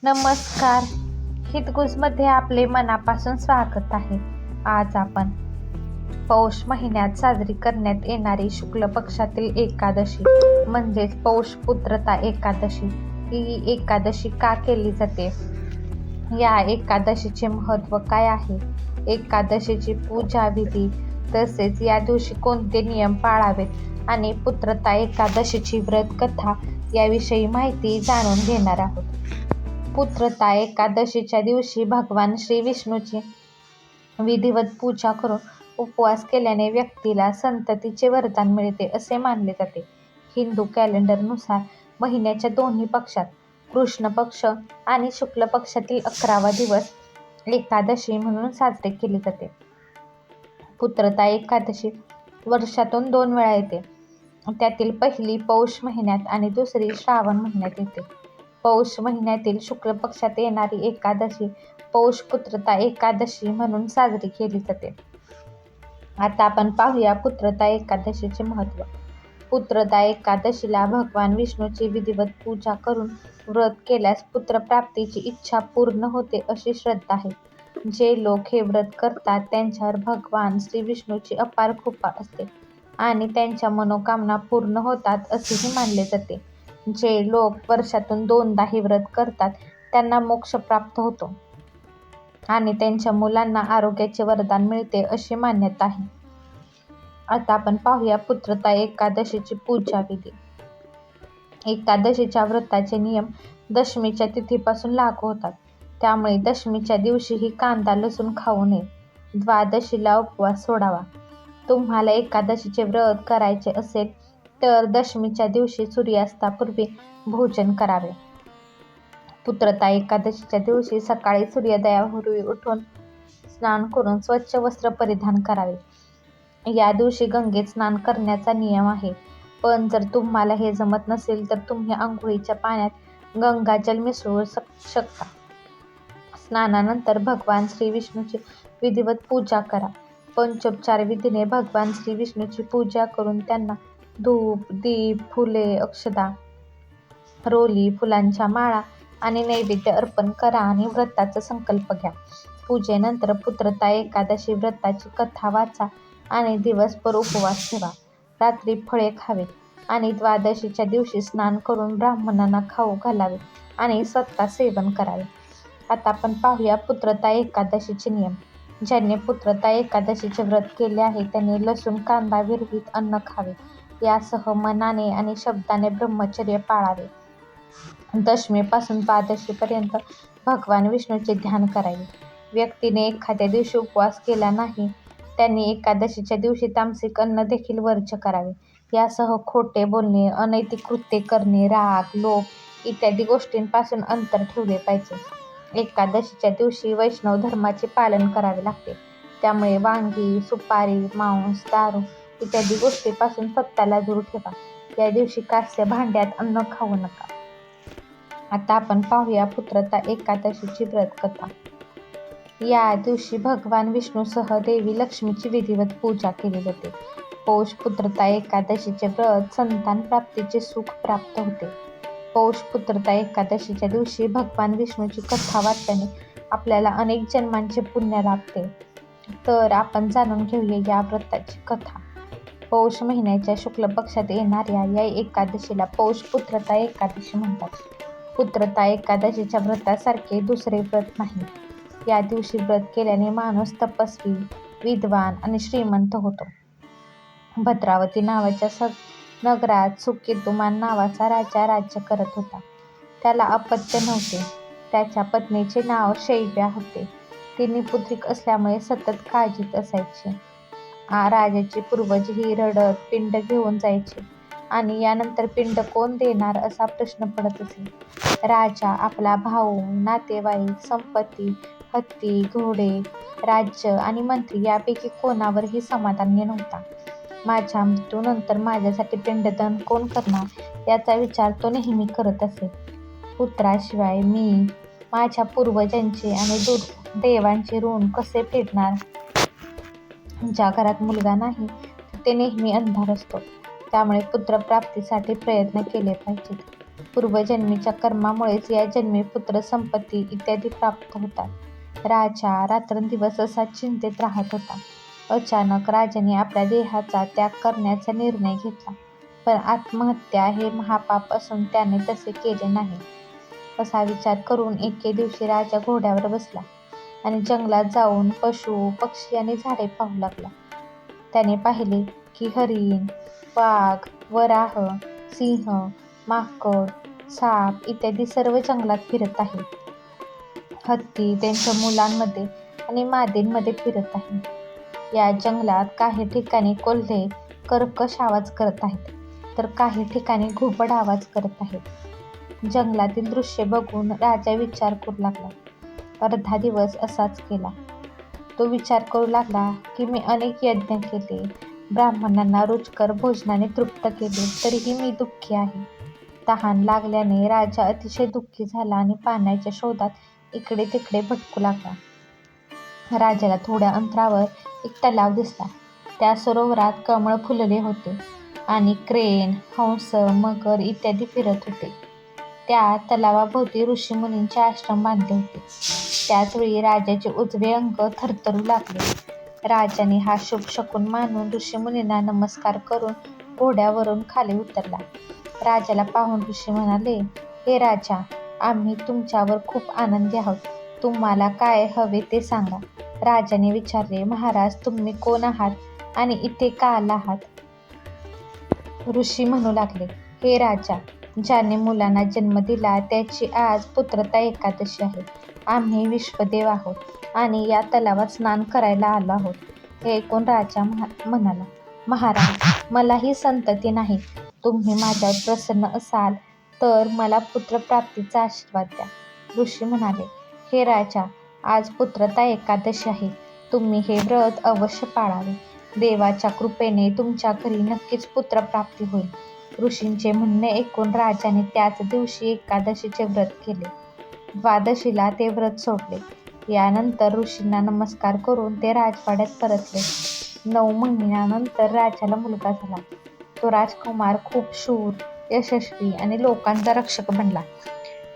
नमस्कार. हितगुजमध्ये आपले मनापासून स्वागत आहे. आज आपण पौष महिन्यात साजरी करण्यात येणारी शुक्ल पक्षातील एकादशी म्हणजेच पौष पुत्रता एकादशी ही एकादशी का केली जाते, या एकादशीचे महत्त्व काय आहे, एकादशीची पूजा विधी, तसेच या दिवशी कोणते नियम पाळावेत आणि पुत्रता एकादशीची व्रत कथा याविषयी माहिती जाणून घेणार आहोत. पुत्रता एकादशीच्या दिवशी भगवान श्री विष्णूची विधिवत पूजा करून उपवास केल्याने व्यक्तीला संततीचे वरदान मिळते असे मानले जाते. हिंदू कॅलेंडरनुसार महिन्याच्या दोन्ही पक्षात कृष्ण पक्ष आणि शुक्ल पक्षातील 11वा दिवस एकादशी म्हणून साजरे केले जाते. पुत्रता एकादशी वर्षातून 2 वेळा येते. त्यातील पहिली पौष महिन्यात आणि दुसरी श्रावण महिन्यात येते. पौष महिन्यातील शुक्ल पक्षात येणारी एकादशी पौष पुत्रता एकादशी म्हणून साजरी केली जाते. आता आपण पाहूया पुत्रता एकादशीचे महत्त्व. पुत्रता एकादशीला भगवान विष्णूची विधिवत पूजा करून व्रत केल्यास पुत्रप्राप्तीची इच्छा पूर्ण होते अशी श्रद्धा आहे. जे लोक हे व्रत करतात त्यांच्यावर भगवान श्री विष्णूची अपार कृपा असते आणि त्यांच्या मनोकामना पूर्ण होतात असेही मानले जाते. जे लोक वर्षातून 2दा हे व्रत करतात त्यांना मोक्ष प्राप्त होतो आणि त्यांच्या मुलांना आरोग्याचे वरदान मिळते अशी मान्यता आहे. आता आपण पाहूया पुत्रता एकादशीची पूजा विधी. एकादशीच्या व्रताचे नियम दशमीच्या तिथीपासून लागू होतात. त्यामुळे दशमीच्या दिवशीही कांदा लसूण खाऊ नये. द्वादशीला उपवास सोडावा. तुम्हाला एकादशीचे व्रत करायचे असेल तर दशमीच्या दिवशी सूर्यास्तापूर्वी भोजन करावे. पुत्रता एकादशीच्या दिवशी सकाळी सूर्योदयापूर्वी उठून स्नान करून स्वच्छ वस्त्र परिधान करावे. या दिवशी गंगेत स्नान करण्याचा नियम आहे, पण जर तुम्हाला हे जमत नसेल तर तुम्ही आंघोळीच्या पाण्यात गंगाजल मिसळू शकता. स्नानानंतर भगवान श्री विष्णूची विधिवत पूजा करा. पंचोपचार विधीने भगवान श्री विष्णूची पूजा करून त्यांना धूप, दीप, फुले, अक्षता, रोली, फुलांच्या माळा आणि नैवेद्य अर्पण करा आणि व्रताचा संकल्प घ्या. पूजेनंतर पुत्रता एकादशी व्रताची कथा वाचा आणि दिवसभर उपवास ठेवा. रात्री फळे खावे आणि द्वादशीच्या दिवशी स्नान करून ब्राह्मणांना खाऊ घालावे आणि स्वतः सेवन करावे. आता आपण पाहूया पुत्रता एकादशीचे नियम. ज्यांनी पुत्रता एकादशीचे व्रत केले आहे त्यांनी लसूण कांदा विरहित अन्न खावे. यासह मनाने आणि शब्दाने ब्रह्मचर्य पाळावे. दशमीपासून द्वादशीपर्यंत भगवान विष्णूचे ध्यान करावे. व्यक्तीने एखाद्या दिवशी उपवास केला नाही त्यांनी एकादशीच्या दिवशी तामसिक अन्न देखील वर्ज्य करावे. यासह खोटे बोलणे, अनैतिक कृत्ये करणे, राग, लोभ इत्यादी गोष्टींपासून अंतर ठेवले पाहिजे. एकादशीच्या दिवशी वैष्णव धर्माचे पालन करावे लागते. त्यामुळे वांगी, सुपारी, मांस, दारू इत्यादी गोष्टींपासून स्वतःला दूर ठेवा. या दिवशी कास्य भांड्यात अन्न खाऊ नका. आता आपण पाहूया पुत्रता एकादशीची व्रत कथा. या दिवशी भगवान विष्णूसह देवी लक्ष्मीची विधिवत पूजा केली जाते. पौष पुत्रता एकादशीचे व्रत संतान प्राप्तीचे सुख प्राप्त होते. पौष पुत्रता एकादशीच्या दिवशी भगवान विष्णूची कथा वाचल्याने आपल्याला अनेक जन्मांचे पुण्य लाभते. तर आपण जाणून घेऊया या व्रताची कथा. पौष महिन्याच्या शुक्ल पक्षात येणाऱ्या या एकादशीला पौष पुत्रता एकादशी म्हणतात. पुत्रता एकादशीच्या व्रतासारखे दुसरे व्रत नाही. या दिवशी व्रत केल्याने माणूस तपस्वी, विद्वान आणि श्रीमंत होतो. भद्रावती नावाच्या नगरात सुकेतुमान नावाचा राजा राज्य करत होता. त्याला अपत्य नव्हते. त्याच्या पत्नीचे नाव शैव्या होते. ती निपुत्रिक असल्यामुळे सतत काळजीत असायची. राजाचे पूर्वजही रडत पिंड घेऊन जायचे आणि यानंतर पिंड कोण देणार असा प्रश्न पडत असे. राजा आपला भाऊ, नातेवाईक, संपत्ती, हत्ती, घोडे, राज्य आणि मंत्री यापैकी कोणावरही समाधानी नव्हता. माझ्या मृत्यूनंतर माझ्यासाठी पिंडदान कोण करणार याचा विचार तो नेहमी करत असे. पुत्राशिवाय मी माझ्या पूर्वजांचे आणि देवांचे ऋण कसे फेडणार. ज्या घरात मुलगा नाही तिथे नेहमी अंधार असतो. त्यामुळे पुत्रप्राप्तीसाठी प्रयत्न केले पाहिजेत. पूर्वजन्मीच्या कर्मामुळेच या जन्मी पुत्र, संपत्ती इत्यादी प्राप्त होतात. राजा रात्रंदिवस असा चिंतेत राहत होता. अचानक राजाने आपल्या देहाचा त्याग करण्याचा निर्णय घेतला. पण आत्महत्या हे महापाप असून त्याने तसे केले नाही, असा विचार करून एके दिवशी राजा घोड्यावर बसला आणि जंगलात जाऊन पशु, पक्षी आणि झाडे पाहू लागला. त्याने पाहिले की हरिण, वाघ, वराह, सिंह, माकड, साप इत्यादी सर्व जंगलात फिरत आहेत. हत्ती त्यांच्या मुलांमध्ये आणि मादींमध्ये फिरत आहेत. या जंगलात काही ठिकाणी कोल्हे कर्कश आवाज करत आहेत, तर काही ठिकाणी घुबड आवाज करत आहेत. जंगलातील दृश्य बघून राजा विचार करू लागला. अर्धा दिवस असाच गेला. तो विचार करू लागला की मी अनेक यज्ञ केले, ब्राह्मणांना रुचकर भोजनाने तृप्त केले, तरीही मी दुःखी आहे. तहान लागल्याने राजा अतिशय दुःखी झाला आणि पाण्याच्या शोधात इकडे तिकडे भटकू लागला. राजाला थोड्या अंतरावर एक तलाव दिसला. त्या सरोवरात कमळ फुलले होते आणि क्रेन, हंस, मगर इत्यादी फिरत होते. त्या तलावाभोवती ऋषीमुनींचे आश्रम बांधले होते. त्याचवेळी राजाचे उजवे अंग थरथरू लागले. राजाने हा शुभ शकुन मानून ऋषीमुनींना नमस्कार करून घोड्यावरून खाली उतरला. राजाला पाहून ऋषी म्हणाले, हे राजा, आम्ही तुमच्यावर खूप आनंदी आहोत. तुम्हाला काय हवे ते सांगा. राजाने विचारले, महाराज, तुम्ही कोण आहात आणि इथे का आला आहात? ऋषी म्हणू लागले, हे राजा, ज्याने मुलांना जन्म दिला त्याची आज पुत्रता एकादशी आहे. आम्ही विश्वदेव आहोत आणि या तलावात स्नान करायला आलो आहोत. हे ऐकून राजा म्हणाला, महाराज, मलाही संतती नाही. तुम्ही माझ्यावर प्रसन्न असाल तर मला पुत्रप्राप्तीचा आशीर्वाद द्या. ऋषी म्हणाले, हे राजा, आज पुत्रता एकादशी आहे. तुम्ही हे व्रत अवश्य पाळावे. देवाच्या कृपेने तुमच्या घरी नक्कीच पुत्रप्राप्ती होईल. ऋषींचे म्हणणे ऐकून राजाने त्याच दिवशी एकादशीचे व्रत केले. द्वादशीला ते व्रत सोडले. यानंतर ऋषींना नमस्कार करून ते राजवाड्यात परतले. 9 महिन्यानंतर राजाला मुलगा झाला. तो राजकुमार खूप शूर, यशस्वी आणि लोकांचा रक्षक बनला.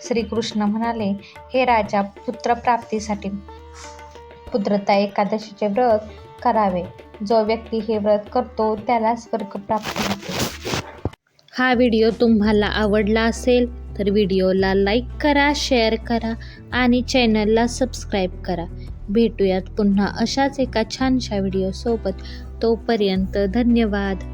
श्रीकृष्ण म्हणाले, हे राजा, पुत्रप्राप्तीसाठी पुत्रता एकादशीचे व्रत करावे. जो व्यक्ती हे व्रत करतो त्याला स्वर्गप्राप्ती होते. हा व्हिडिओ तुम्हाला आवडला असेल तर व्हिडिओला लाईक करा, शेअर करा आणि चॅनलला सबस्क्राईब करा. भेटूयात पुन्हा अशाच एका छानशा व्हिडिओसोबत. तोपर्यंत धन्यवाद.